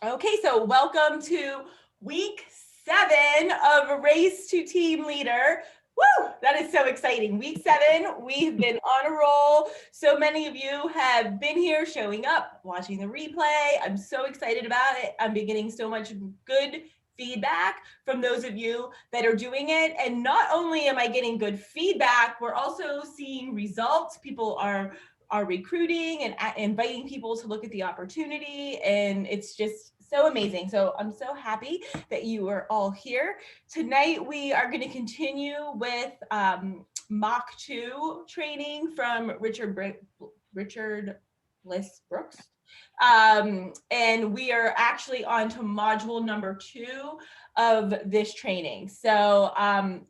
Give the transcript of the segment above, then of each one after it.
Okay, so welcome to week 7 of Race to Team Leader. Woo! That is so exciting. Week 7, we've been on a roll. So many of you have been here showing up, watching the replay. I'm so excited about it. I'm getting so much good feedback from those of you that are doing it. And not only am I getting good feedback, we're also seeing results. People are recruiting and inviting people to look at the opportunity, and it's just so amazing. So I'm so happy that you are all here. Tonight we are going to continue with Mach 2 training from Richard Bliss Brooks. And we are actually on to module number 2 of this training. So,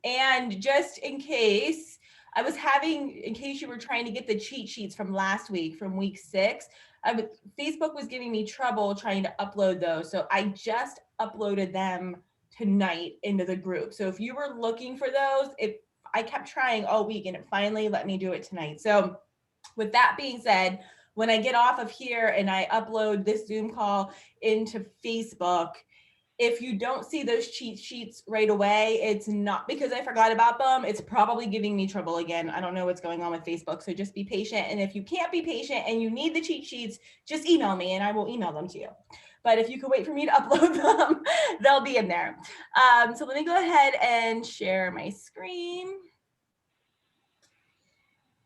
and just in case, in case you were trying to get the cheat sheets from last week, from week 6, Facebook was giving me trouble trying to upload those. So I just uploaded them tonight into the group. So if you were looking for those, I kept trying all week and it finally let me do it tonight. So with that being said, when I get off of here and I upload this Zoom call into Facebook, if you don't see those cheat sheets right away, it's not because I forgot about them. It's probably giving me trouble again. I don't know what's going on with Facebook. So just be patient. And if you can't be patient and you need the cheat sheets, just email me and I will email them to you. But if you can wait for me to upload them, they'll be in there. So let me go ahead and share my screen.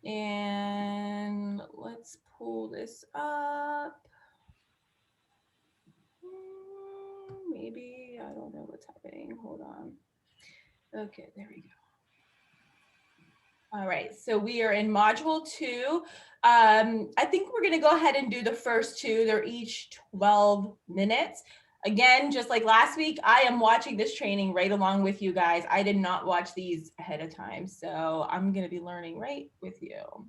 And let's pull this up. Maybe, I don't know what's happening. Hold on. Okay, there we go. All right, so we are in module 2. I think we're gonna go ahead and do the first 2. They're each 12 minutes. Again, just like last week, I am watching this training right along with you guys. I did not watch these ahead of time, so I'm gonna be learning right with you.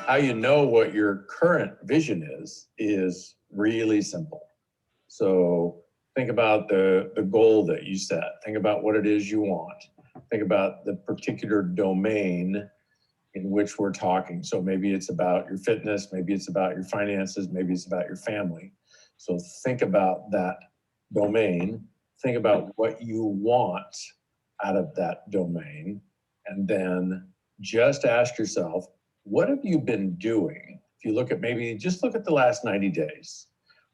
How you know what your current vision is really simple. So think about the goal that you set. Think about what it is you want. Think about the particular domain in which we're talking. So maybe it's about your fitness, maybe it's about your finances, maybe it's about your family. So think about that domain. Think about what you want out of that domain. And then just ask yourself, what have you been doing? If you look at just look at the last 90 days.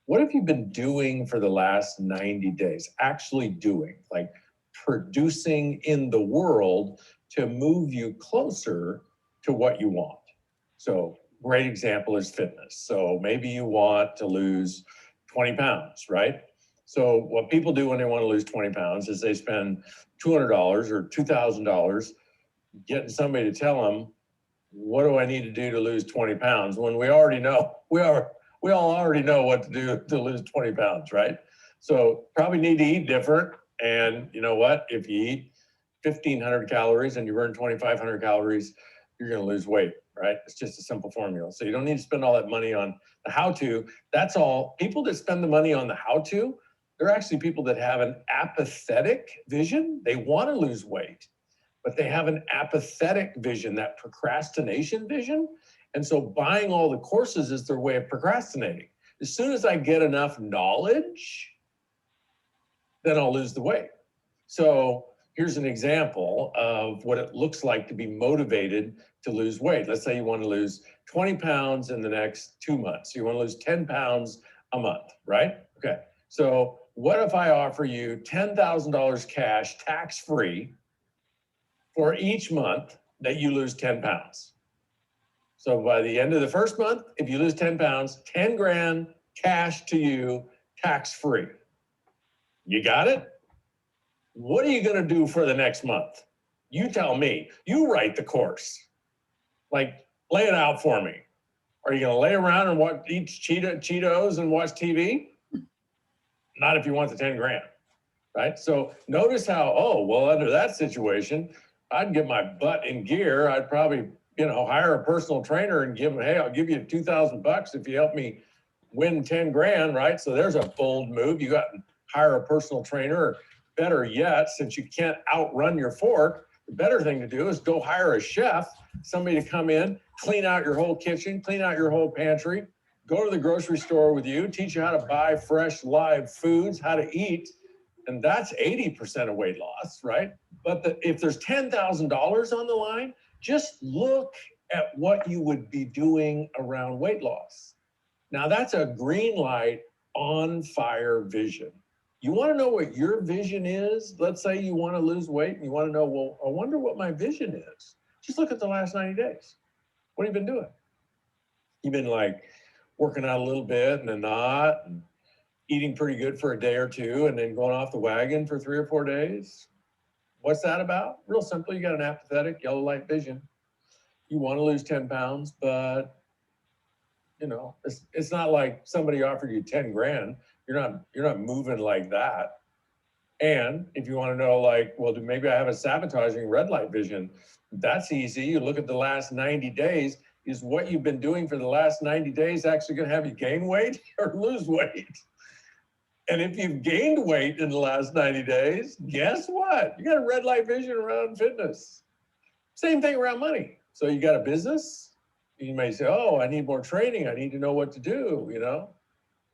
What have you been doing for the last 90 days? Actually doing, like producing in the world to move you closer to what you want. So great example is fitness. So maybe you want to lose 20 pounds, right? So what people do when they want to lose 20 pounds is they spend $200 or $2,000 getting somebody to tell them, what do I need to do to lose 20 pounds? When we already know, we all already know what to do to lose 20 pounds, right? So probably need to eat different. And you know what? If you eat 1,500 calories and you burn 2,500 calories, you're going to lose weight, right? It's just a simple formula. So you don't need to spend all that money on the how-to. That's all. People that spend the money on the how-to, they're actually people that have an apathetic vision. They want to lose weight, but they have an apathetic vision, that procrastination vision. And so buying all the courses is their way of procrastinating. As soon as I get enough knowledge, then I'll lose the weight. So here's an example of what it looks like to be motivated to lose weight. Let's say you want to lose 20 pounds in the next 2 months. You want to lose 10 pounds a month, right? Okay. So what if I offer you $10,000 cash, tax-free, for each month that you lose 10 pounds? So by the end of the first month, if you lose 10 pounds, 10 grand cash to you, tax-free. You got it? What are you going to do for the next month? You tell me. You write the course. Like, lay it out for me. Are you going to lay around and eat Cheetos and watch TV? Not if you want the 10 grand, right? So notice how, under that situation, I'd get my butt in gear. I'd probably, hire a personal trainer and give them, hey, I'll give you $2,000 if you help me win 10 grand, right? So there's a bold move. You got to hire a personal trainer, or better yet, since you can't outrun your fork, the better thing to do is go hire a chef, somebody to come in, clean out your whole kitchen, clean out your whole pantry, go to the grocery store with you, teach you how to buy fresh, live foods, how to eat. And that's 80% of weight loss, right? But if there's $10,000 on the line, just look at what you would be doing around weight loss. Now that's a green light, on fire vision. You want to know what your vision is? Let's say you want to lose weight and you want to know, well, I wonder what my vision is. Just look at the last 90 days. What have you been doing? You've been like working out a little bit and then not, and eating pretty good for a day or two and then going off the wagon for 3 or 4 days. What's that about? Real simple. You got an apathetic yellow light vision. You want to lose 10 pounds, but it's not like somebody offered you 10 grand. You're not moving like that. And if you want to know, like, well, maybe I have a sabotaging red light vision, that's easy. You look at the last 90 days. Is what you've been doing for the last 90 days actually going to have you gain weight or lose weight? And if you've gained weight in the last 90 days, guess what? You got a red light vision around fitness. Same thing around money. So you got a business. You may say, oh, I need more training. I need to know what to do,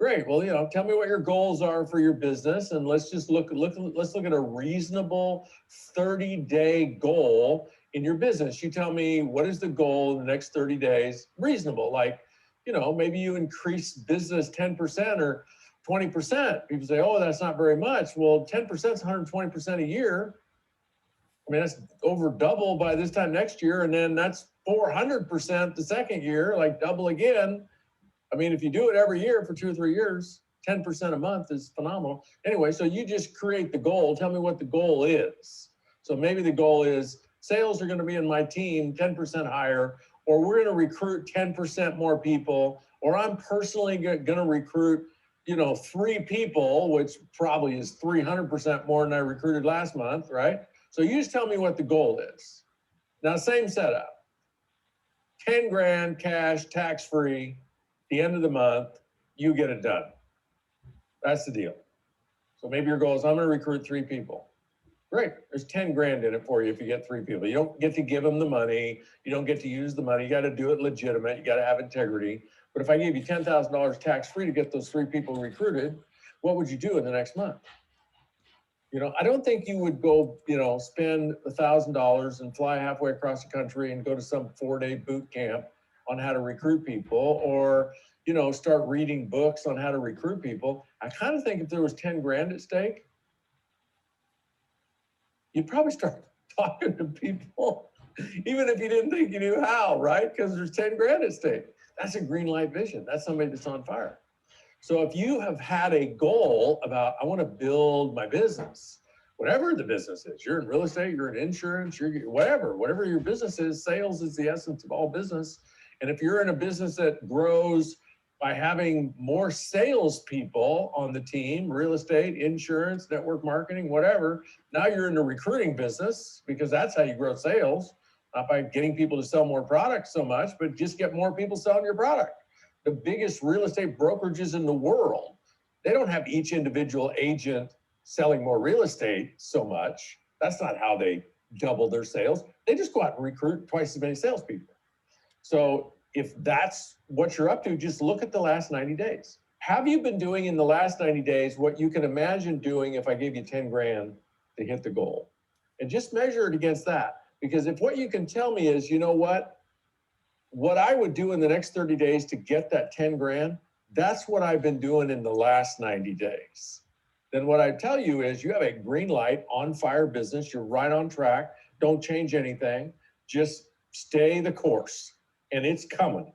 Great. Well, tell me what your goals are for your business. And let's just let's look at a reasonable 30-day goal in your business. You tell me, what is the goal in the next 30 days? Reasonable. Like, maybe you increase business 10% or 20%. People say, oh, that's not very much. Well, 10% is 120% a year. I mean, that's over double by this time next year. And then that's 400% the second year, like double again. I mean, if you do it every year for 2 or 3 years, 10% a month is phenomenal. Anyway, so you just create the goal. Tell me what the goal is. So maybe the goal is sales are going to be in my team 10% higher, or we're going to recruit 10% more people, or I'm personally going to recruit 3 people, which probably is 300% more than I recruited last month, right? So you just tell me what the goal is. Now, same setup. 10 grand cash, tax-free, the end of the month, you get it done. That's the deal. So maybe your goal is, I'm going to recruit 3 people. Great. There's 10 grand in it for you if you get 3 people. You don't get to give them the money. You don't get to use the money. You got to do it legitimate. You got to have integrity. But if I gave you $10,000 tax-free to get those 3 people recruited, what would you do in the next month? I don't think you would go, spend $1,000 and fly halfway across the country and go to some 4-day boot camp on how to recruit people, or, start reading books on how to recruit people. I kind of think if there was 10 grand at stake, you'd probably start talking to people, even if you didn't think you knew how, right? Because there's 10 grand at stake. That's a green light vision. That's somebody that's on fire. So if you have had a goal about, I want to build my business, whatever the business is, you're in real estate, you're in insurance, you're whatever your business is, sales is the essence of all business. And if you're in a business that grows by having more salespeople on the team, real estate, insurance, network marketing, whatever, now you're in the recruiting business, because that's how you grow sales, not by getting people to sell more products so much, but just get more people selling your product. The biggest real estate brokerages in the world, they don't have each individual agent selling more real estate so much. That's not how they double their sales. They just go out and recruit twice as many salespeople. So if that's what you're up to, just look at the last 90 days. Have you been doing in the last 90 days what you can imagine doing if I gave you 10 grand to hit the goal? And just measure it against that. Because if what you can tell me is, what I would do in the next 30 days to get that 10 grand, that's what I've been doing in the last 90 days. Then what I tell you is you have a green light, on fire business. You're right on track. Don't change anything. Just stay the course, and it's coming.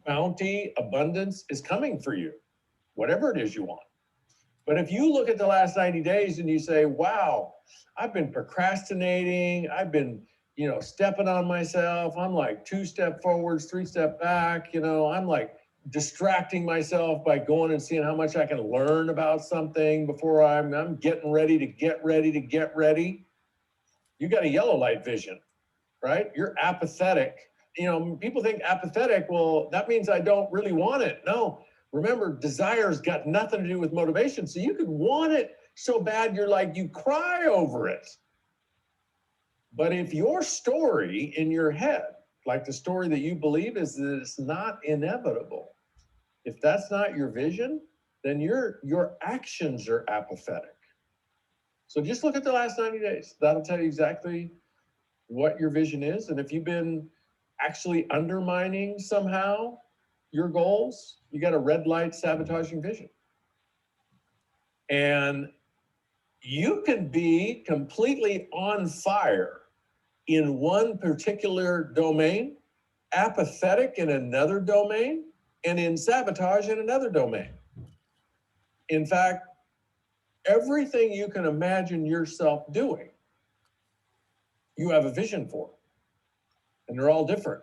Bounty, abundance is coming for you, whatever it is you want. But if you look at the last 90 days and you say, wow, I've been procrastinating, I've been stepping on myself. I'm like 2 steps forwards, 3 steps back. I'm like distracting myself by going and seeing how much I can learn about something before I'm getting ready to get ready. You got a yellow light vision, right? You're apathetic. You know, people think apathetic, well, that means I don't really want it. No, remember, desire's got nothing to do with motivation. So you could want it so bad you're like, you cry over it. But if your story in your head, like the story that you believe, is that it's not inevitable, if that's not your vision, then your actions are apathetic. So just look at the last 90 days. That'll tell you exactly what your vision is. And if you've been actually undermining somehow your goals, you got a red light sabotaging vision. And you can be completely on fire in one particular domain, apathetic in another domain, and in sabotage in another domain. In fact, everything you can imagine yourself doing, you have a vision for, and they're all different.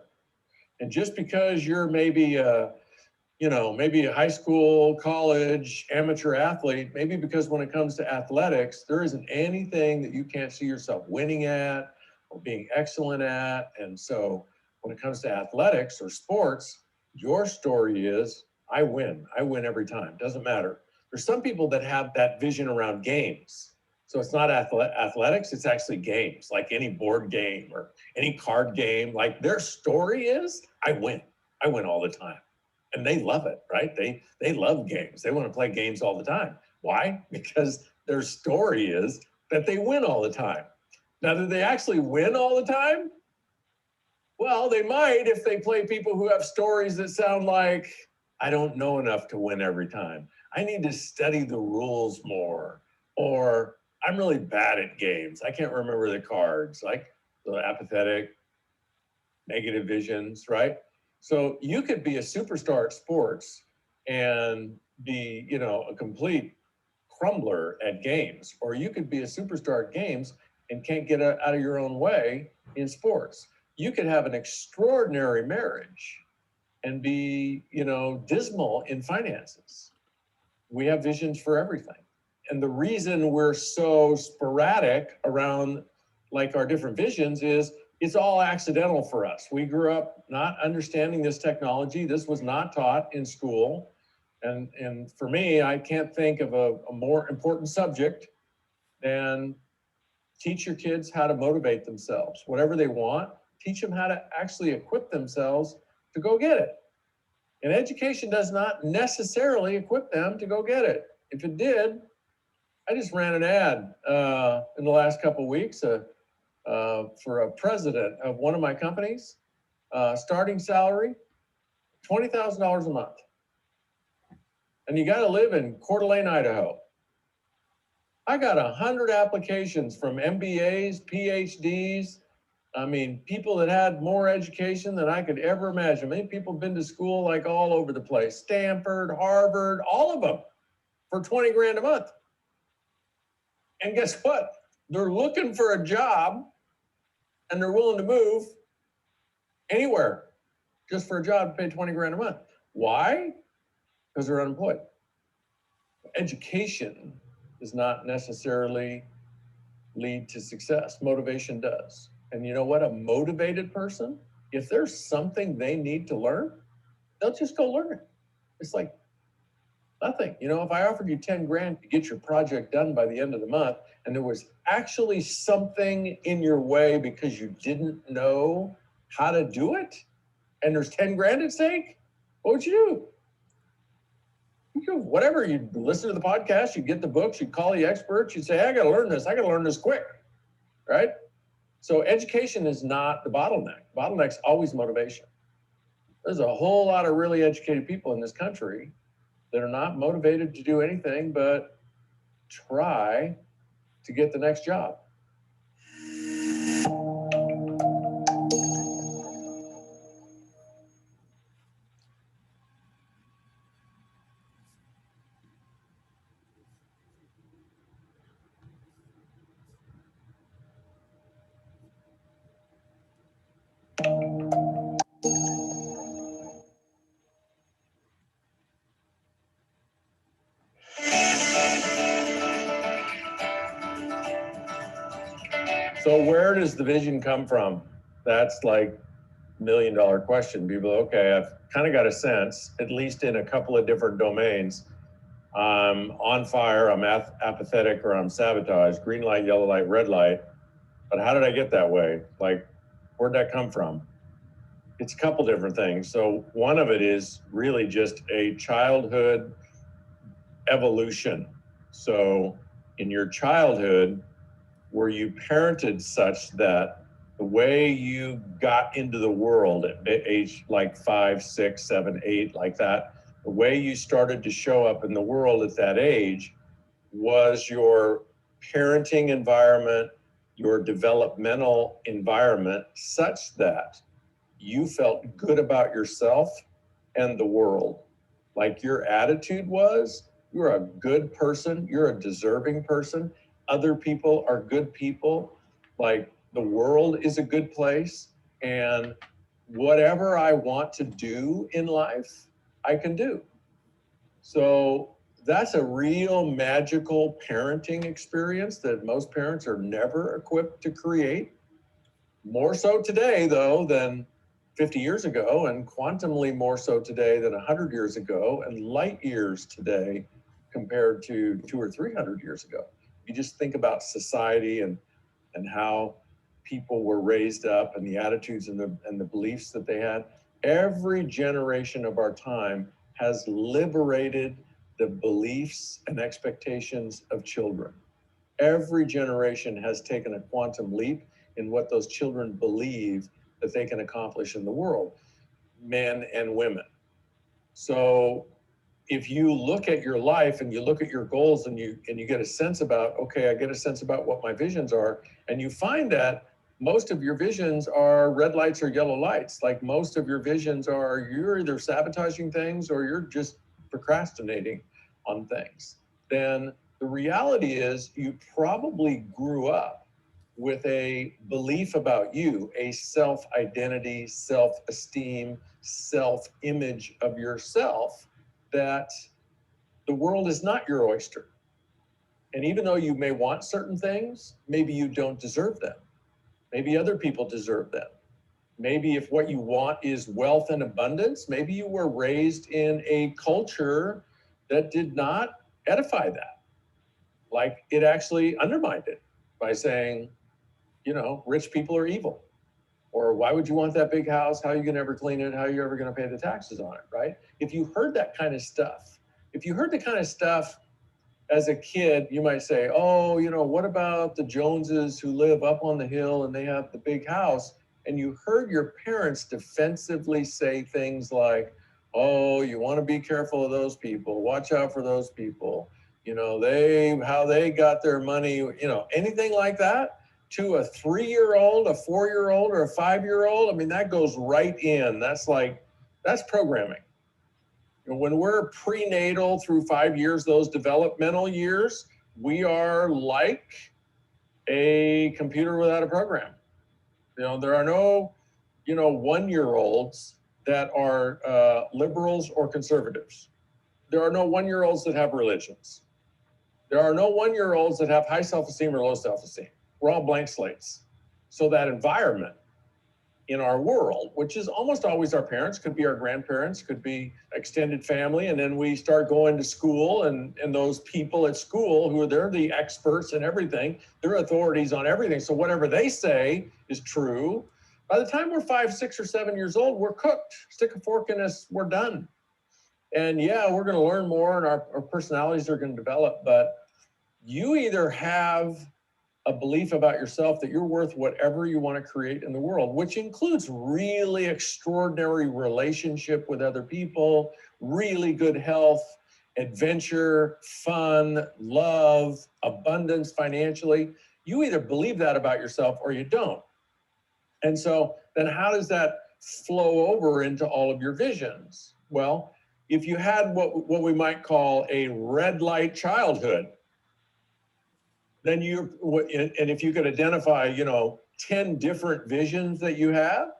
And just because you're maybe maybe a high school, college, amateur athlete, maybe because when it comes to athletics, there isn't anything that you can't see yourself winning at or being excellent at. And so when it comes to athletics or sports, your story is, I win every time, doesn't matter. There's some people that have that vision around games. So it's not athletics, it's actually games, like any board game or any card game. Like their story is, I win all the time. And they love it, right? They love games. They want to play games all the time. Why? Because their story is that they win all the time. Now, do they actually win all the time? Well, they might if they play people who have stories that sound like, I don't know enough to win every time. I need to study the rules more. Or I'm really bad at games. I can't remember the cards, like the apathetic, negative visions, right? So you could be a superstar at sports and be, a complete crumbler at games, or you could be a superstar at games and can't get out of your own way in sports. You could have an extraordinary marriage and be, dismal in finances. We have visions for everything. And the reason we're so sporadic around like our different visions is it's all accidental for us. We grew up not understanding this technology. This was not taught in school. And for me, I can't think of a more important subject than teach your kids how to motivate themselves. Whatever they want, teach them how to actually equip themselves to go get it. And education does not necessarily equip them to go get it. If it did, I just ran an ad in the last couple of weeks for a president of one of my companies, starting salary, $20,000 a month. And you got to live in Coeur d'Alene, Idaho. I got 100 applications from MBAs, PhDs. I mean, people that had more education than I could ever imagine. Many people have been to school like all over the place, Stanford, Harvard, all of them for 20 grand a month. And guess what? They're looking for a job and they're willing to move anywhere just for a job to pay 20 grand a month. Why? Because they're unemployed. Education does not necessarily lead to success. Motivation does. And you know what? A motivated person, if there's something they need to learn, they'll just go learn it. It's like nothing. If I offered you 10 grand to get your project done by the end of the month, and there was actually something in your way because you didn't know how to do it, and there's 10 grand at stake, what would you do? You do whatever. You'd listen to the podcast, you'd get the books, you'd call the experts, you'd say, I got to learn this. I got to learn this quick, right? So education is not the bottleneck. Bottleneck's always motivation. There's a whole lot of really educated people in this country that are not motivated to do anything but try to get the next job. So where does the vision come from? That's like $1 million question. People, okay, I've kind of got a sense, at least in a couple of different domains. I'm on fire, I'm apathetic, or I'm sabotaged. Green light, yellow light, red light. But how did I get that way? Like, where'd that come from? It's a couple different things. So one of it is really just a childhood evolution. So in your childhood, were you parented such that the way you got into the world at age like 5, 6, 7, 8, like that, the way you started to show up in the world at that age was your parenting environment, your developmental environment such that you felt good about yourself and the world. Like your attitude was, you're a good person, you're a deserving person, other people are good people, like the world is a good place, and whatever I want to do in life, I can do. So that's a real magical parenting experience that most parents are never equipped to create. More so today, though, than 50 years ago, and quantumly more so today than 100 years ago, and light years today compared to 200 or 300 years ago. You just think about society and how people were raised up and the attitudes and the beliefs that they had. Every generation of our time has liberated the beliefs and expectations of children. Every generation has taken a quantum leap in what those children believe that they can accomplish in the world, men and women. So if you look at your life and you look at your goals and you get a sense about, okay, I get a sense about what my visions are, and you find that most of your visions are red lights or yellow lights. Like most of your visions are you're either sabotaging things or you're just procrastinating on things. Then the reality is you probably grew up with a belief about you, a self-identity, self-esteem, self-image of yourself, that the world is not your oyster. And even though you may want certain things, maybe you don't deserve them. Maybe other people deserve them. Maybe if what you want is wealth and abundance, maybe you were raised in a culture that did not edify that. Like it actually undermined it by saying, you know, rich people are evil. Or why would you want that big house? How are you going to ever clean it? How are you ever going to pay the taxes on it, right? If you heard that kind of stuff, if you heard the kind of stuff as a kid, you might say, oh, you know, what about the Joneses who live up on the hill and they have the big house? And you heard your parents defensively say things like, oh, you want to be careful of those people. Watch out for those people. You know, how they got their money, you know, anything like that. To a 3-year-old, a 4-year-old, or a 5-year-old, I mean, that goes right in. That's programming. When we're prenatal through 5 years, those developmental years, we are like a computer without a program. You know, there are no, 1-year-olds that are liberals or conservatives. There are no 1-year-olds that have religions. There are no 1-year-olds that have high self-esteem or low self-esteem. We're all blank slates. So that environment in our world, which is almost always our parents, could be our grandparents, could be extended family, and then we start going to school, and those people at school they're the experts in everything, they're authorities on everything. So whatever they say is true. By the time we're 5, 6, or 7 years old, we're cooked. Stick a fork in us, we're done. And yeah, we're going to learn more, and our personalities are going to develop, but you either have a belief about yourself that you're worth whatever you want to create in the world, which includes really extraordinary relationship with other people, really good health, adventure, fun, love, abundance financially. You either believe that about yourself or you don't. And so then how does that flow over into all of your visions? Well, if you had what we might call a red light childhood, then and if you could identify, 10 different visions that you have,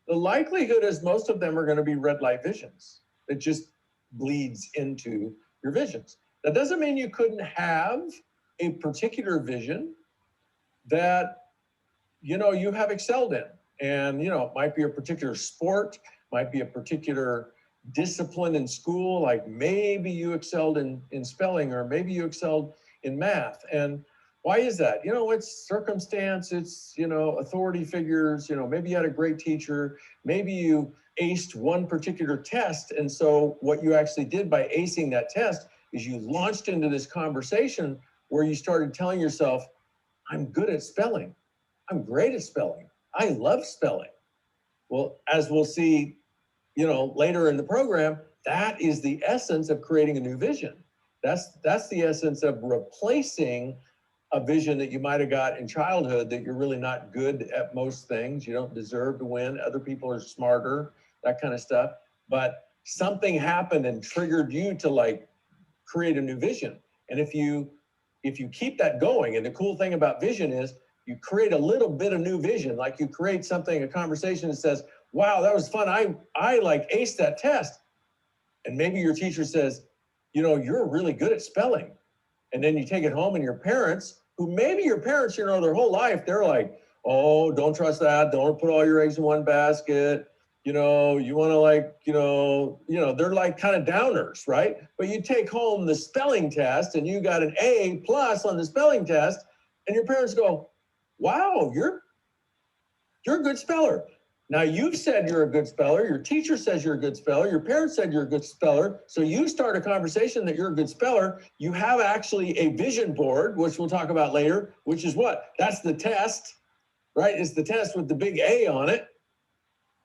the likelihood is most of them are going to be red light visions. It just bleeds into your visions. That doesn't mean you couldn't have a particular vision that you have excelled in. And, it might be a particular sport, might be a particular discipline in school, like maybe you excelled in spelling, or maybe you excelled in math. And why is that? It's circumstance, it's, authority figures, maybe you had a great teacher, maybe you aced one particular test. And so what you actually did by acing that test is you launched into this conversation where you started telling yourself, I'm good at spelling. I'm great at spelling. I love spelling. Well, as we'll see, later in the program, that is the essence of creating a new vision. That's the essence of replacing a vision that you might have got in childhood, that you're really not good at most things. You don't deserve to win. Other people are smarter, that kind of stuff. But something happened and triggered you to create a new vision. And if you keep that going, and the cool thing about vision is you create a little bit of new vision, like you create something, a conversation that says, wow, that was fun. I aced that test. And maybe your teacher says, you're really good at spelling. And then you take it home, and your parents, who maybe your parents, their whole life, they're like, oh, don't trust that. Don't put all your eggs in one basket. You want to they're like kind of downers, right? But you take home the spelling test and you got an A+ on the spelling test, and your parents go, wow, you're a good speller. Now you've said you're a good speller. Your teacher says you're a good speller. Your parents said you're a good speller. So you start a conversation that you're a good speller. You have actually a vision board, which we'll talk about later, which is what? That's the test, right? It's the test with the big A on it.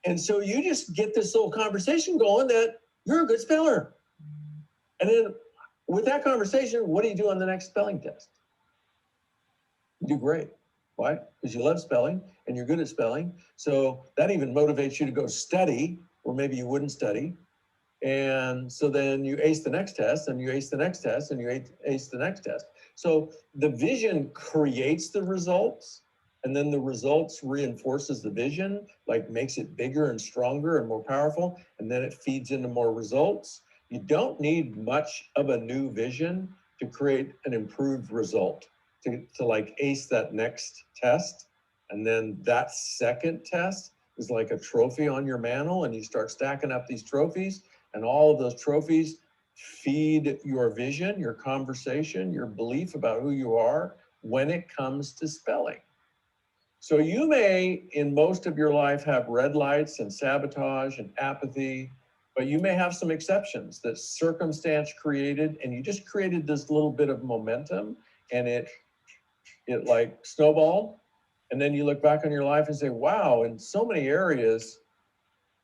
And so you just get this little conversation going that you're a good speller. And then with that conversation, what do you do on the next spelling test? You do great. Why? Because you love spelling and you're good at spelling. So that even motivates you to go study, or maybe you wouldn't study. And so then you ace the next test, and you ace the next test, and you ace the next test. So the vision creates the results, and then the results reinforces the vision, makes it bigger and stronger and more powerful, and then it feeds into more results. You don't need much of a new vision to create an improved result, to ace that next test. And then that second test is like a trophy on your mantle, and you start stacking up these trophies, and all of those trophies feed your vision, your conversation, your belief about who you are when it comes to spelling. So you may, in most of your life, have red lights and sabotage and apathy, but you may have some exceptions that circumstance created, and you just created this little bit of momentum, and it snowballed. And then you look back on your life and say, wow, in so many areas,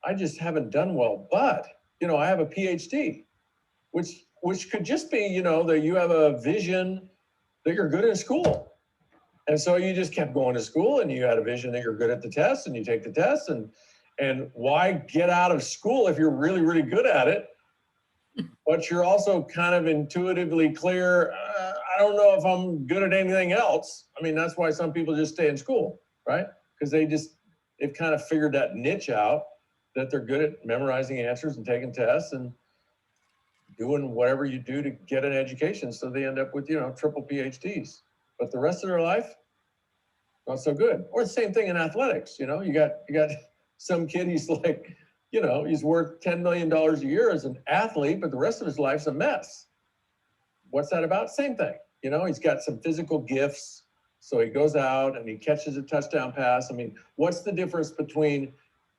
I just haven't done well. But, I have a PhD, which could just be, that you have a vision that you're good in school. And so you just kept going to school, and you had a vision that you're good at the test, and you take the test, and why get out of school if you're really, really good at it? But you're also kind of intuitively clear, I don't know if I'm good at anything else. I mean, that's why some people just stay in school, right? Because they've kind of figured that niche out, that they're good at memorizing answers and taking tests and doing whatever you do to get an education. So they end up with, triple PhDs. But the rest of their life, not so good. Or the same thing in athletics. You got some kid, he's he's worth $10 million a year as an athlete, but the rest of his life's a mess. What's that about? Same thing. He's got some physical gifts. So he goes out and he catches a touchdown pass. I mean, what's the difference between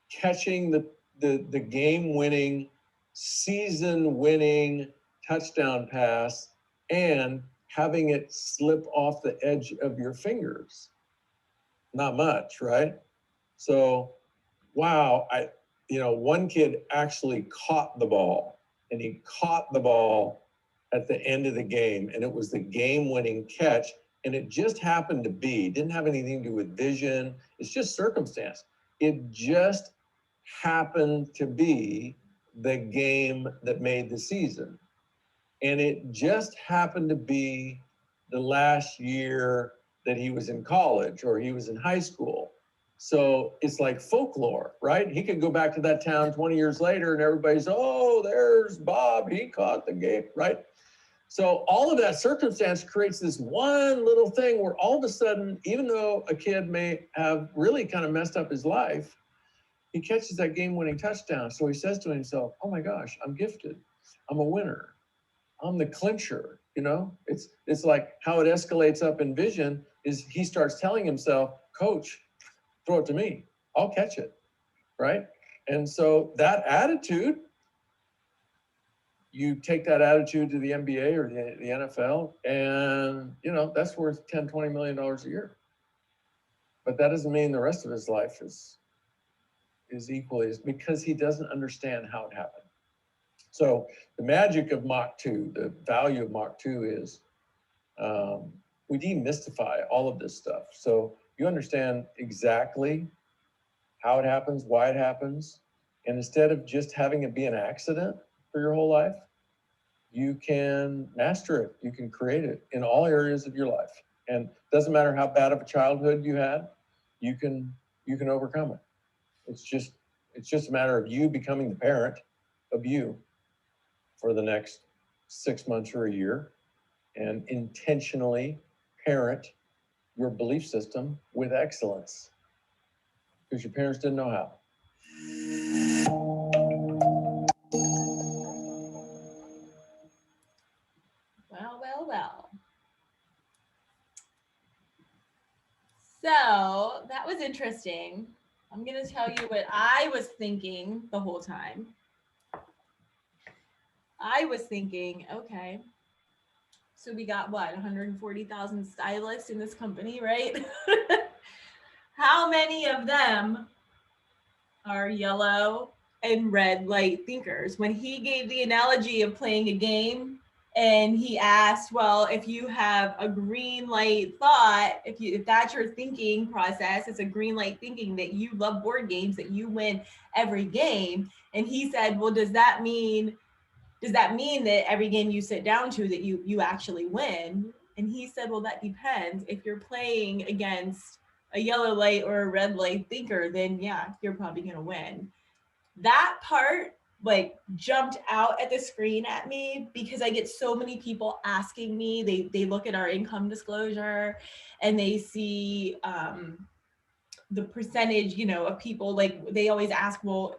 catching the game-winning, season-winning touchdown pass and having it slip off the edge of your fingers? Not much, right? So, wow, one kid actually caught the ball, and he caught the ball at the end of the game, and it was the game-winning catch, and it just happened to be, didn't have anything to do with vision, it's just circumstance. It just happened to be the game that made the season. And it just happened to be the last year that he was in college or he was in high school. So it's like folklore, right? He could go back to that town 20 years later and everybody's, oh, there's Bob, he caught the game, right? So all of that circumstance creates this one little thing where all of a sudden, even though a kid may have really kind of messed up his life, he catches that game-winning touchdown. So he says to himself, oh my gosh, I'm gifted. I'm a winner. I'm the clincher, you know? It's like how it escalates up in vision is he starts telling himself, coach, throw it to me. I'll catch it, right? And so that attitude, you take that attitude to the NBA or the NFL, and you know that's worth $10, $20 million a year. But that doesn't mean the rest of his life is equally, because he doesn't understand how it happened. So the magic of Mach 2, the value of Mach 2 is we demystify all of this stuff. So you understand exactly how it happens, why it happens, and instead of just having it be an accident for your whole life, you can master it. You can create it in all areas of your life. And it doesn't matter how bad of a childhood you had, you can overcome it. It's just a matter of you becoming the parent of you for the next 6 months or a year and intentionally parent your belief system with excellence because your parents didn't know how. Well. So that was interesting. I'm going to tell you what I was thinking the whole time. I was thinking, okay, so we got what, 140,000 stylists in this company, right? How many of them are yellow and red light thinkers? When he gave the analogy of playing a game and he asked, well, if you have a green light thought, if that's your thinking process, it's a green light thinking that you love board games, that you win every game. And he said, well, does that mean that every game you sit down to that you actually win? And he said, well, that depends. If you're playing against a yellow light or a red light thinker, then yeah, you're probably going to win. That part like jumped out at the screen at me because I get so many people asking me, they look at our income disclosure and they see the percentage, you know, of people, like they always ask, well,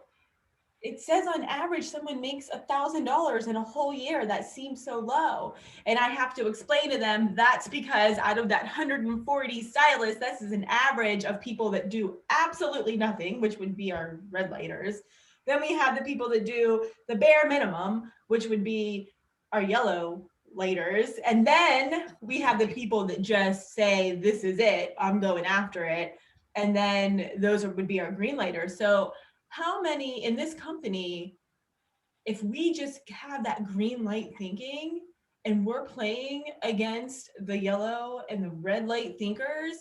it says on average someone makes $1,000 in a whole year. That seems so low. And I have to explain to them that's because out of that 140 stylists, this is an average of people that do absolutely nothing, which would be our red lighters. Then we have the people that do the bare minimum, which would be our yellow lighters. And then we have the people that just say, this is it, I'm going after it. And then those would be our green lighters. So how many in this company, if we just have that green light thinking and we're playing against the yellow and the red light thinkers,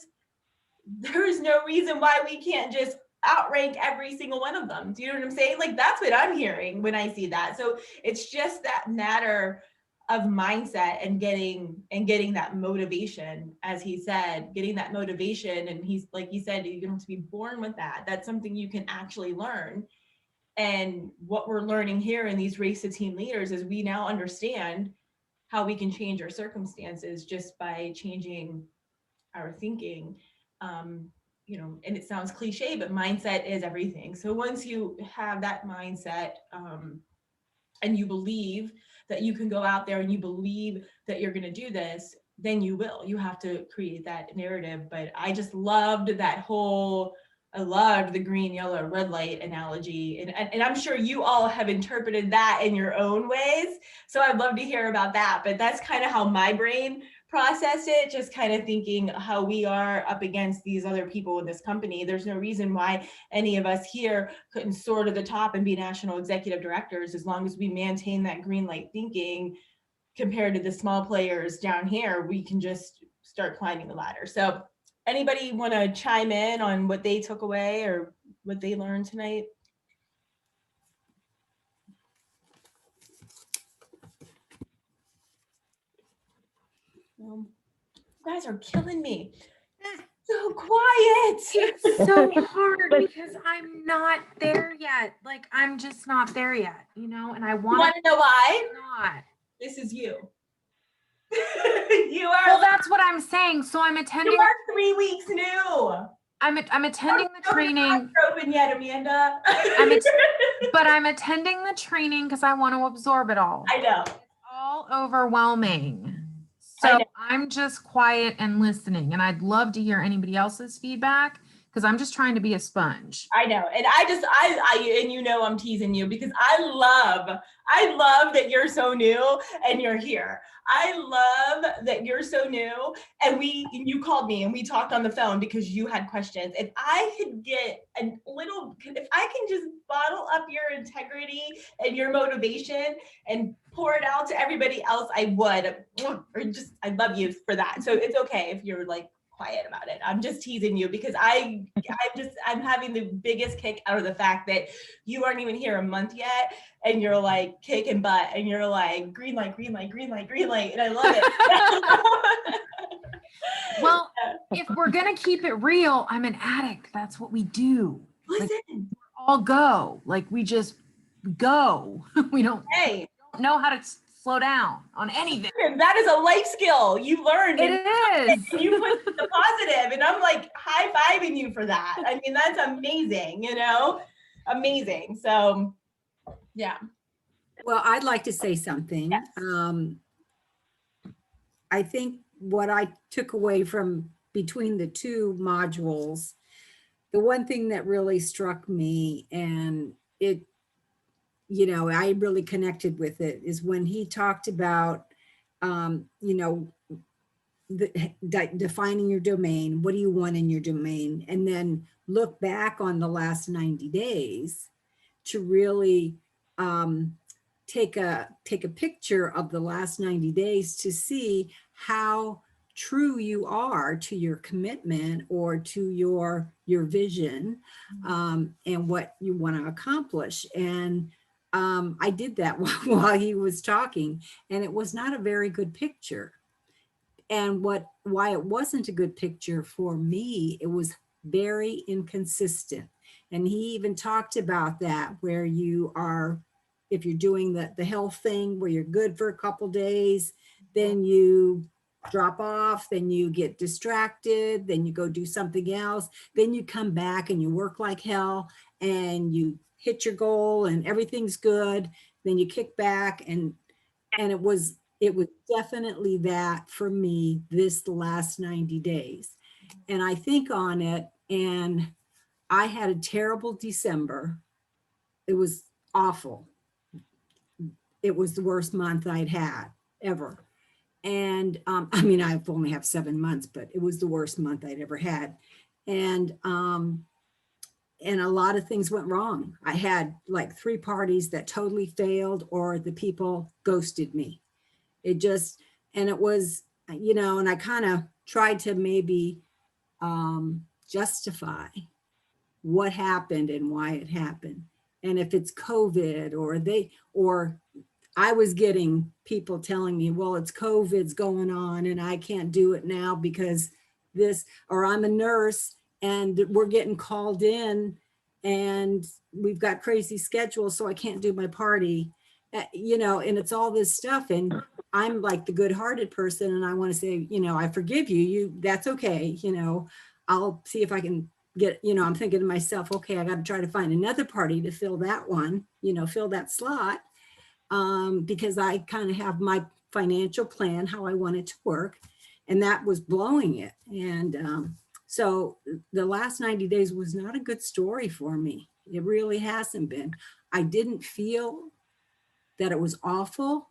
there's no reason why we can't just outrank every single one of them. Do you know what I'm saying? Like that's what I'm hearing when I see that. So it's just that matter of mindset and getting that motivation, as he said, getting that motivation. And he's like he said, you don't have to be born with that. That's something you can actually learn. And what we're learning here in these Race to Team Leaders is we now understand how we can change our circumstances just by changing our thinking. You know, and it sounds cliche, but mindset is everything. So once you have that mindset, and you believe that you can go out there and you believe that you're going to do this, then you will. You have to create that narrative. But I just loved I loved the green, yellow, red light analogy. And I'm sure you all have interpreted that in your own ways. So I'd love to hear about that. But that's kind of how my brain processed it, just kind of thinking how we are up against these other people in this company. There's no reason why any of us here couldn't soar to the top and be national executive directors as long as we maintain that green light thinking. Compared to the small players down here, we can just start climbing the ladder. So anybody want to chime in on what they took away or what they learned tonight? You guys are killing me. So quiet. It's so hard because I'm not there yet. Like I'm just not there yet, you know, and I want to know why? not. This is you. You are, Well, that's what I'm saying. So I'm you attending, are 3 weeks new. I'm attending the training, Open yet, Amanda? but I'm attending the training because I want to absorb it all. I know. All overwhelming. I So know. I'm just quiet and listening. And I'd love to hear anybody else's feedback because I'm just trying to be a sponge. I know. And and you know, I'm teasing you because I love that you're so new and you're here. I love that you're so new and you called me and we talked on the phone because you had questions. If I could get if I can just bottle up your integrity and your motivation and pour it out to everybody else, I would. I love you for that. So it's okay if you're like quiet about it. I'm just teasing you because I'm having the biggest kick out of the fact that you aren't even here a month yet and you're like kicking butt and you're like green light, green light, green light, green light, and I love it. Well, if we're gonna keep it real, I'm an addict. That's what we do. Listen, All go. Like we just go. We don't hey, know how to slow down on anything. that is a life skill you learned. It is. And you put the positive, and I'm like high-fiving you for that. I mean, that's amazing, amazing. So, yeah. Well, I'd like to say something. Yes. I think what I took away from between the two modules, the one thing that really struck me and I really connected with it is when he talked about, defining your domain. What do you want in your domain? And then look back on the last 90 days to really take a picture of the last 90 days to see how true you are to your commitment or to your vision and what you want to accomplish. And I did that while he was talking, and it was not a very good picture. And why it wasn't a good picture for me, it was very inconsistent. And he even talked about that, where you are, if you're doing the health thing where you're good for a couple days, then you drop off, then you get distracted, then you go do something else, then you come back and you work like hell and you hit your goal and everything's good, then you kick back, and it was definitely that for me this last 90 days. And I think on it, and I had a terrible December. It was awful. It was the worst month I'd had ever. And I mean, I've only have 7 months, but it was the worst month I'd ever had. And a lot of things went wrong. I had like 3 parties that totally failed, or the people ghosted me. And it was, and I kind of tried to maybe justify what happened and why it happened. And if it's COVID or I was getting people telling me, well, it's COVID's going on and I can't do it now because this, or I'm a nurse and we're getting called in and we've got crazy schedules, so I can't do my party, and it's all this stuff. And I'm like the good-hearted person, and I want to say, I forgive you, that's okay. I'll see if I can get, I'm thinking to myself, okay, I got to try to find another party to fill that one, fill that slot. Because I kind of have my financial plan, how I want it to work, and that was blowing it. And so the last 90 days was not a good story for me. It really hasn't been. I didn't feel that it was awful,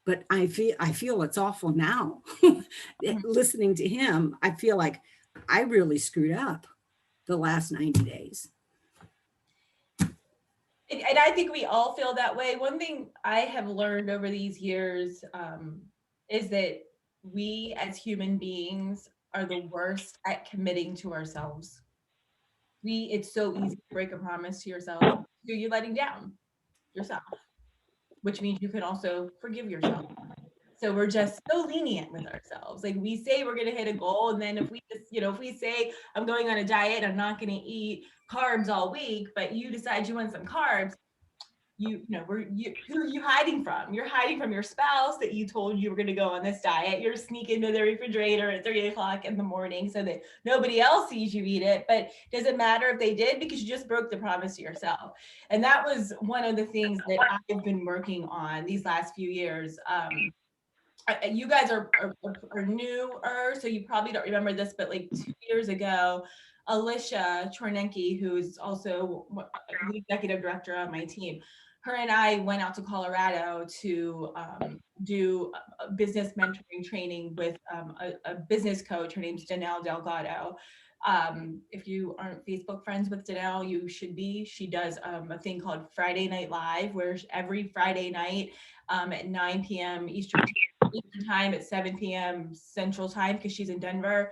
but I feel it's awful now. Listening to him, I feel like I really screwed up the last 90 days. And I think we all feel that way. One thing I have learned over these years is that we as human beings are the worst at committing to ourselves. It's so easy to break a promise to yourself. So you're letting down yourself, which means you can also forgive yourself. So we're just so lenient with ourselves. Like we say we're going to hit a goal, and then if we just, if we say I'm going on a diet, I'm not going to eat carbs all week, but you decide you want some carbs, who are you hiding from? You're hiding from your spouse that you told you were going to go on this diet. You're sneaking into the refrigerator at 3 o'clock in the morning so that nobody else sees you eat it. But does it matter if they did? Because you just broke the promise to yourself. And that was one of the things that I've been working on these last few years. You guys are newer, so you probably don't remember this, but like 2 years ago, Alicia Chornenke, who is also the executive director on my team, her and I went out to Colorado to do a business mentoring training with a business coach. Her name's Danelle Delgado. If you aren't Facebook friends with Danelle, you should be. She does a thing called Friday Night Live, where every Friday night at 9 p.m. Eastern time at 7 p.m. Central time, because she's in Denver.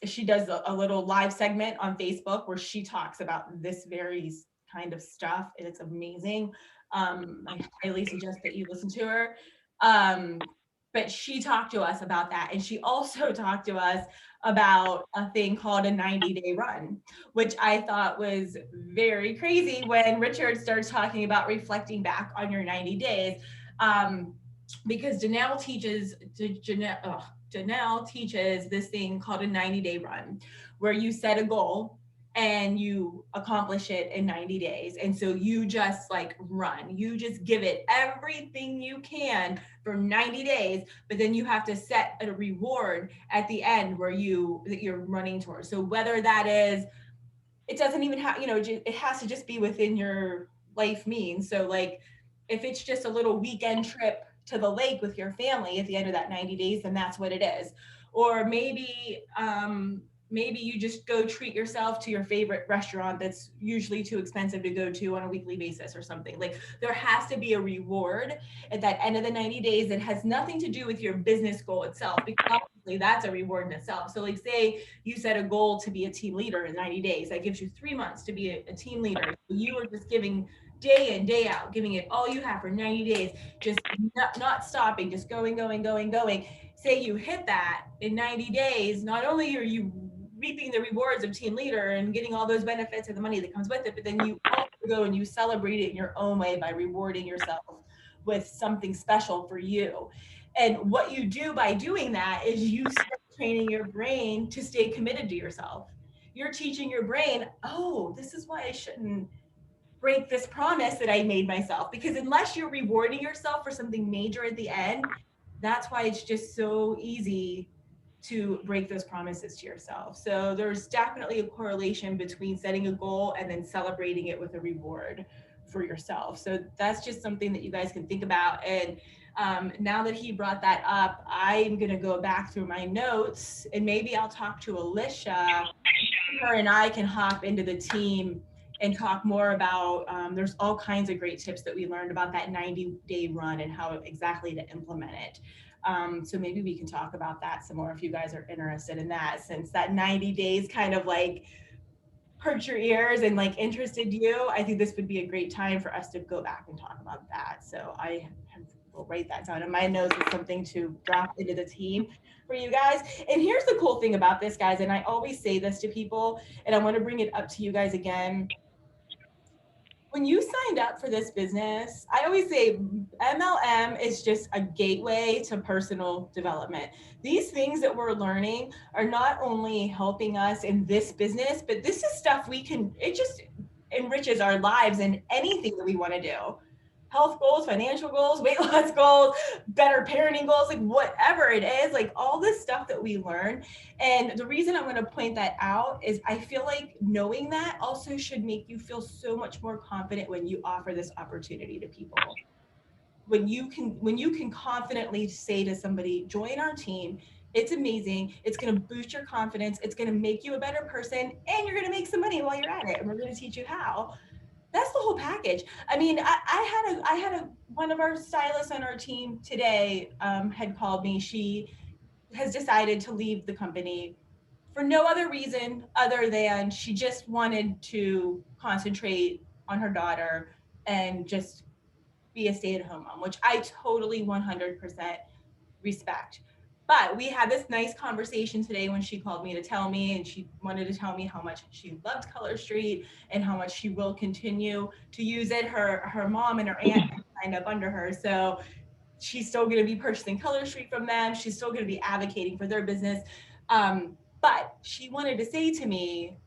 She does a little live segment on Facebook where she talks about this very kind of stuff, and it's amazing. I highly suggest that you listen to her. But she talked to us about that, and she also talked to us about a thing called a 90-day run, which I thought was very crazy when Richard starts talking about reflecting back on your 90 days. Because Danelle teaches this thing called a 90-day run, where you set a goal and you accomplish it in 90 days. And so you just like run, you just give it everything you can for 90 days, but then you have to set a reward at the end that you're running towards. So whether that is, it doesn't even have, it has to just be within your life means. So like, if it's just a little weekend trip to the lake with your family at the end of that 90 days, then that's what it is. Or maybe you just go treat yourself to your favorite restaurant that's usually too expensive to go to on a weekly basis or something. Like, there has to be a reward at that end of the 90 days that has nothing to do with your business goal itself, because obviously that's a reward in itself. So like, say you set a goal to be a team leader in 90 days, that gives you 3 months to be a team leader. So you are just giving day in, day out, giving it all you have for 90 days, just not stopping, just going. Say you hit that in 90 days, not only are you reaping the rewards of team leader and getting all those benefits and the money that comes with it, but then you also go and you celebrate it in your own way by rewarding yourself with something special for you. And what you do by doing that is you start training your brain to stay committed to yourself. You're teaching your brain, oh, this is why I shouldn't break this promise that I made myself. Because unless you're rewarding yourself for something major at the end, that's why it's just so easy to break those promises to yourself. So there's definitely a correlation between setting a goal and then celebrating it with a reward for yourself. So that's just something that you guys can think about. And now that he brought that up, I'm going to go back through my notes, and maybe I'll talk to Alicia. Her and I can hop into the team and talk more about, there's all kinds of great tips that we learned about that 90-day run and how exactly to implement it. So maybe we can talk about that some more if you guys are interested in that, since that 90 days kind of like perked your ears and like interested you. I think this would be a great time for us to go back and talk about that. So will write that down in my notes as something to drop into the team for you guys. And here's the cool thing about this, guys, and I always say this to people, and I want to bring it up to you guys again. When you signed up for this business, I always say MLM is just a gateway to personal development. These things that we're learning are not only helping us in this business, but this is stuff it just enriches our lives in anything that we want to do. Health goals, financial goals, weight loss goals, better parenting goals, like whatever it is, like all this stuff that we learn. And the reason I'm going to point that out is I feel like knowing that also should make you feel so much more confident when you offer this opportunity to people. When you can confidently say to somebody, join our team, it's amazing. It's going to boost your confidence. It's going to make you a better person, and you're going to make some money while you're at it. And we're going to teach you how. That's the whole package. I mean, I had one of our stylists on our team today had called me. She has decided to leave the company for no other reason other than she just wanted to concentrate on her daughter and just be a stay-at-home mom, which I totally 100% respect. But we had this nice conversation today when she called me to tell me, and she wanted to tell me how much she loved Color Street and how much she will continue to use it. Her mom and her aunt signed up under her. So she's still going to be purchasing Color Street from them. She's still going to be advocating for their business. But she wanted to say to me,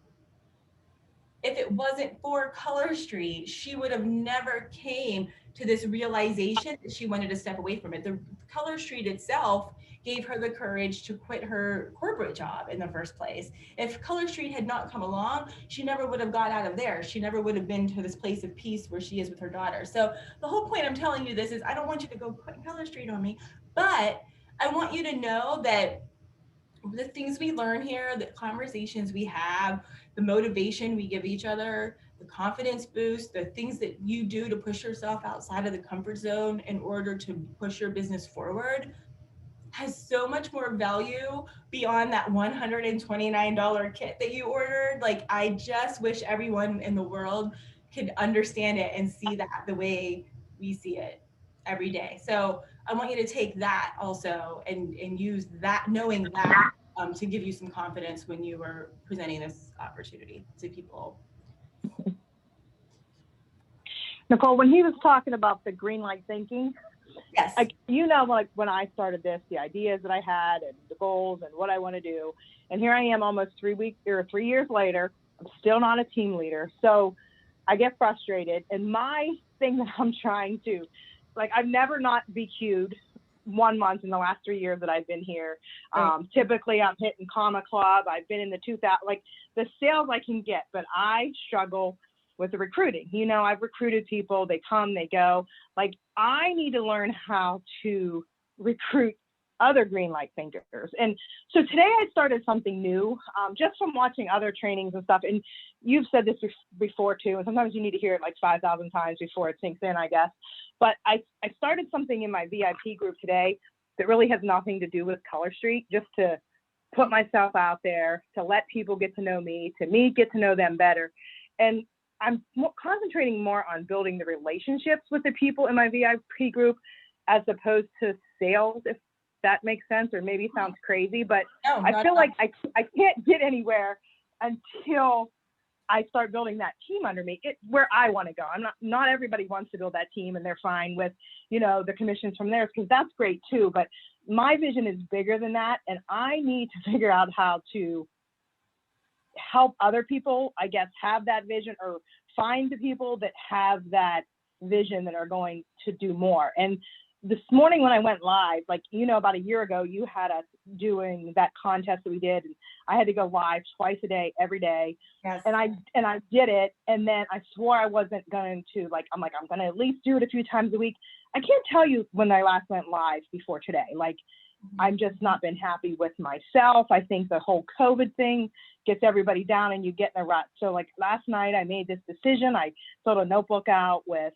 if it wasn't for Color Street, she would have never came to this realization that she wanted to step away from it. The Color Street itself gave her the courage to quit her corporate job in the first place. If Color Street had not come along, she never would have got out of there. She never would have been to this place of peace where she is with her daughter. So the whole point I'm telling you this is I don't want you to go put Color Street on me, but I want you to know that the things we learn here, the conversations we have, the motivation we give each other, the confidence boost, the things that you do to push yourself outside of the comfort zone in order to push your business forward has so much more value beyond that $129 kit that you ordered. Like, I just wish everyone in the world could understand it and see that the way we see it every day. So I want you to take that also and use that, knowing that, to give you some confidence when you are presenting this opportunity to people. Nicole, when he was talking about the green light thinking, Yes. like, you know, like when I started this, the ideas that I had and the goals and what I want to do, and here I am almost 3 years later, I'm still not a team leader. So I get frustrated. And my thing that I'm trying to, like, I've never not BQ'd 1 month in the last 3 years that I've been here. Typically I'm hitting Comma Club. I've been in the 2000, like the sales I can get, but I struggle with the recruiting. You know, I've recruited people, they come, they go. Like, I need to learn how to recruit other green light thinkers. And so today I started something new, just from watching other trainings and stuff. And you've said this before too, and sometimes you need to hear it like 5,000 times before it sinks in, I guess. But I started something in my VIP group today that really has nothing to do with Color Street, just to put myself out there, to let people get to know me, get to know them better. And I'm concentrating more on building the relationships with the people in my VIP group as opposed to sales, if that makes sense, or maybe sounds crazy, but No, I feel like I can't get anywhere until I start building that team under me. It's where I want to go. Not everybody wants to build that team and they're fine with, you know, the commissions from theirs, because that's great too. But my vision is bigger than that. And I need to figure out how to help other people, I guess, have that vision, or find the people that have that vision that are going to do more. And this morning when I went live, like, you know, about a year ago, you had us doing that contest that we did, and I had to go live twice a day, every day. Yes. And I did it. And then I swore I wasn't going to, like, I'm going to at least do it a few times a week. I can't tell you when I last went live before today. Like, I'm just not been happy with myself. I think the whole COVID thing gets everybody down and you get in a rut. So like last night I made this decision. I filled a notebook out with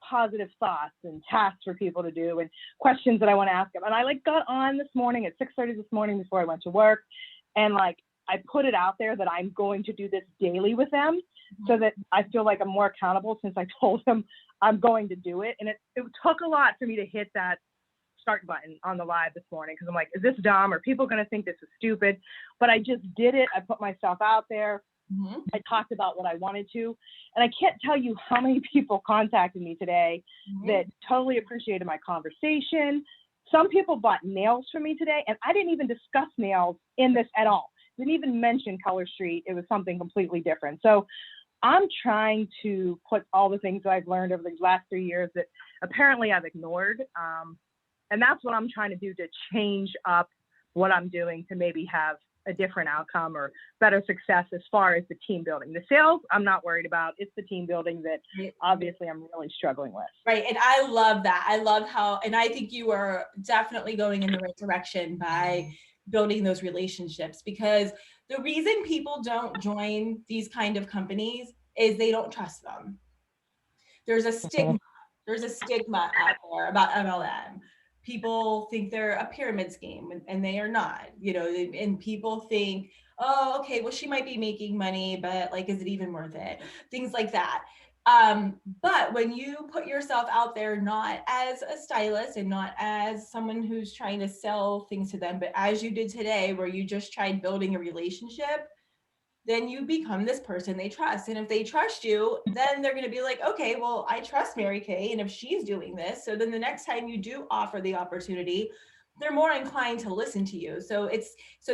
positive thoughts and tasks for people to do and questions that I want to ask them. And I like got on this morning at 6:30 this morning before I went to work. And like, I put it out there that I'm going to do this daily with them, so that I feel like I'm more accountable, since I told them I'm going to do it. And it took a lot for me to hit that start button on the live this morning, because I'm like, is this dumb? Are people going to think this is stupid? But I just did it. I put myself out there. Mm-hmm. I talked about what I wanted to. And I can't tell you how many people contacted me today that totally appreciated my conversation. Some people bought nails from me today, and I didn't even discuss nails in this at all. Didn't even mention Color Street. It was something completely different. So I'm trying to put all the things that I've learned over these last 3 years that apparently I've ignored. And that's what I'm trying to do, to change up what I'm doing to maybe have a different outcome or better success as far as the team building. The sales, I'm not worried about. It's the team building that obviously I'm really struggling with. Right. And I love that. I love how, and I think you are definitely going in the right direction by building those relationships, because the reason people don't join these kind of companies is they don't trust them. There's a stigma. There's a stigma out there about MLM. People think they're a pyramid scheme, and they are not, you know, and people think, oh, okay, well, she might be making money, but like, is it even worth it? Things like that. But when you put yourself out there, not as a stylist and not as someone who's trying to sell things to them, but as you did today, where you just tried building a relationship, then you become this person they trust. And if they trust you, then they're going to be like, okay, well, I trust Mary Kay. And if she's doing this, so then the next time you do offer the opportunity, they're more inclined to listen to you. So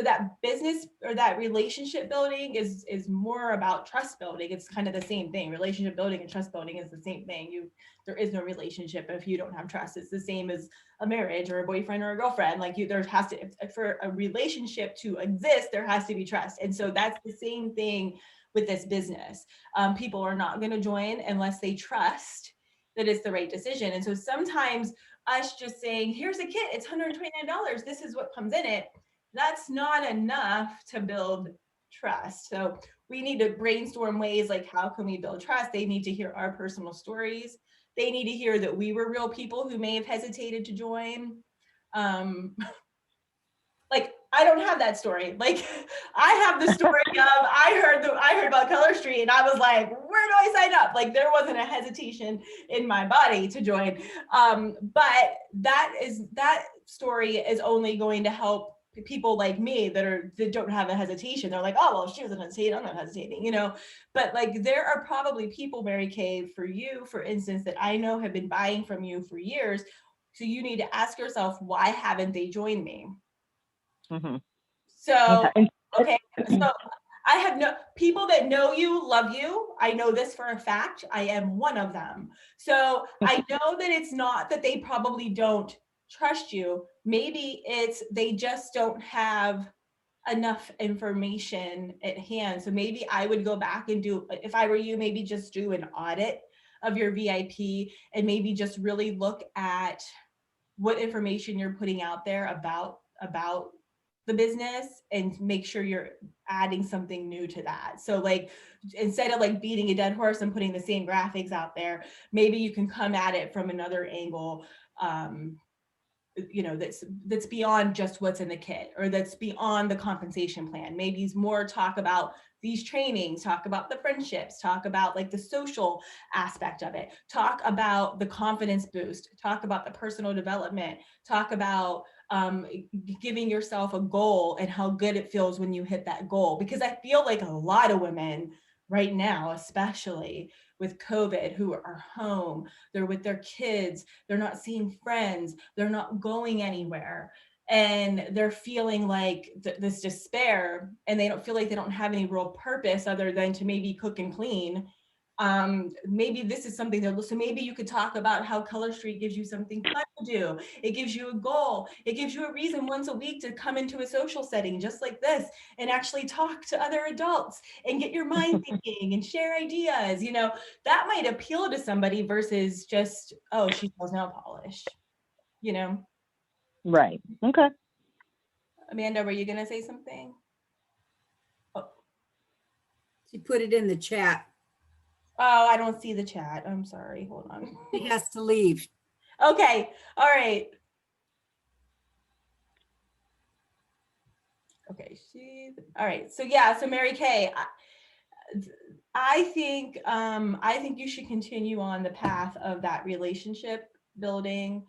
that business or that relationship building is more about trust building. It's kind of the same thing. Relationship building and trust building is the same thing. There is no relationship if you don't have trust. It's the same as a marriage or a boyfriend or a girlfriend. Like there has to, for a relationship to exist, there has to be trust. And so that's the same thing with this business. People are not going to join unless they trust that it's the right decision. And so sometimes us just saying, here's a kit, it's $129, this is what comes in it, that's not enough to build trust. So we need to brainstorm ways like, how can we build trust? They need to hear our personal stories. They need to hear that we were real people who may have hesitated to join. Like, I don't have that story. Like, I have the story of I heard about Color Street and I was like, where do I sign up? Like, there wasn't a hesitation in my body to join. But that story is only going to help people like me that don't have a hesitation. They're like, oh, well, she doesn't hesitate, I'm not hesitating, you know. But like, there are probably people, Mary Kay, for you, for instance, that I know have been buying from you for years. So you need to ask yourself, why haven't they joined me? Mm-hmm. So, okay, so I have no people that know you, love you. I know this for a fact. I am one of them. So I know that it's not that they probably don't trust you. Maybe it's they just don't have enough information at hand. So maybe I would go back and do, if I were you, maybe just do an audit of your VIP and maybe just really look at what information you're putting out there about the business and make sure you're adding something new to that. So like, instead of like beating a dead horse and putting the same graphics out there, maybe you can come at it from another angle, you know, that's beyond just what's in the kit, or that's beyond the compensation plan. Maybe it's more talk about these trainings, talk about the friendships, talk about like the social aspect of it, talk about the confidence boost, talk about the personal development, talk about giving yourself a goal and how good it feels when you hit that goal. Because I feel like a lot of women right now, especially with COVID, who are home, they're with their kids, they're not seeing friends, they're not going anywhere, and they're feeling like this despair, and they don't feel like they don't have any real purpose other than to maybe cook and clean. Maybe this is something that, so maybe you could talk about how Color Street gives you something fun to do. It gives you a goal. It gives you a reason once a week to come into a social setting just like this and actually talk to other adults and get your mind thinking and share ideas. You know, that might appeal to somebody versus just, oh, she sells nail polish, you know? Right. Okay. Amanda, were you going to say something? Oh, She put it in the chat. I don't see the chat. I'm sorry. Hold on. She has to leave. Okay. All right. Okay. All right. So yeah. So Mary Kay, I think you should continue on the path of that relationship building,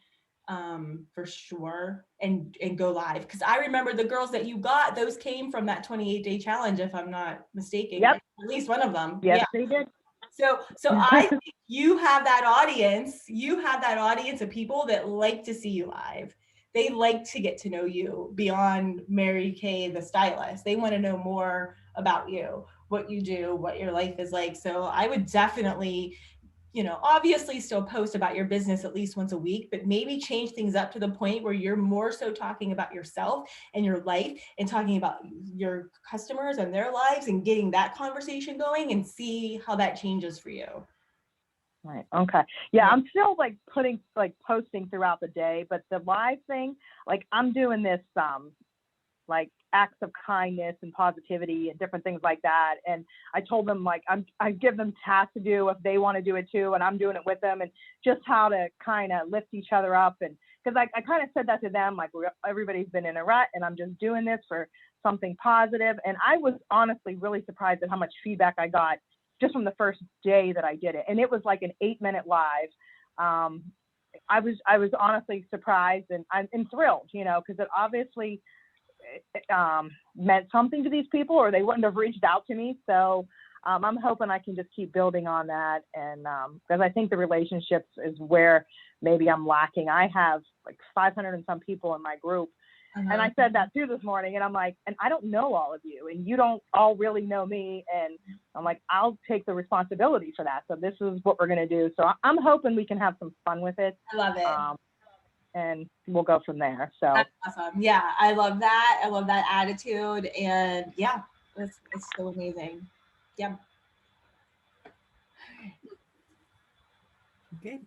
for sure, and go live. Because I remember the girls that you got, those came from that 28-day challenge, if I'm not mistaken. Yep. At least one of them. Yes, Yeah. they did. So I think you have that audience. You have that audience of people that like to see you live. They like to get to know you beyond Mary Kay, the stylist. They want to know more about you, what you do, what your life is like. So I would definitely, you know, obviously still post about your business at least once a week, but maybe change things up to the point where you're more so talking about yourself and your life and talking about your customers and their lives and getting that conversation going, and see how that changes for you. Right. Okay. Yeah, I'm still like posting throughout the day, but the live thing, like I'm doing this like acts of kindness and positivity and different things like that. And I told them, like, I give them tasks to do if they want to do it too, and I'm doing it with them, and just how to kind of lift each other up. And because I kind of said that to them, like, everybody's been in a rut and I'm just doing this for something positive. And I was honestly really surprised at how much feedback I got just from the first day that I did it. And it was like an 8-minute live. I was honestly surprised and thrilled, you know, because it obviously meant something to these people or they wouldn't have reached out to me. So I'm hoping I can just keep building on that. And because I think the relationships is where maybe I'm lacking. I have like 500 and some people in my group. And I said that too this morning, and I'm like, and I don't know all of you, and you don't all really know me. And I'm like, I'll take the responsibility for that. So this is what we're going to do. So I'm hoping we can have some fun with it. I love it. And we'll go from there. So That's awesome. Yeah, I love that. I love that attitude. And yeah, it's so amazing. Yeah. Okay.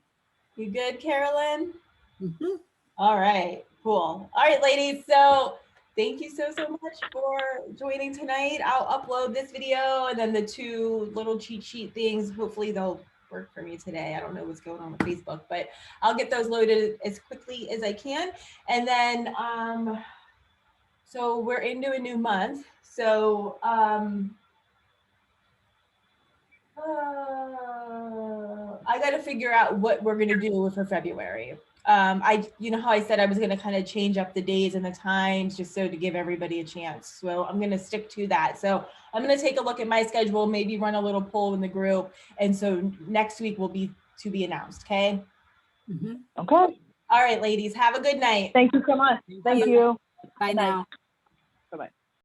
You good, Carolyn? Mhm. All right, cool. All right, ladies. So thank you so much for joining tonight. I'll upload this video and then the 2 little cheat sheet things. Hopefully they'll work for me today. I don't know what's going on with Facebook, but I'll get those loaded as quickly as I can. And then, so we're into a new month. So, I got to figure out what we're going to do for February. You know how I said I was going to kind of change up the days and the times just so to give everybody a chance. So I'm going to stick to that. So I'm going to take a look at my schedule, maybe run a little poll in the group. And so next week will be to be announced. Okay. Mhm. okay. All right, ladies, have a good night. Thank you so much. Thank you. Bye Good night. now. Bye-bye.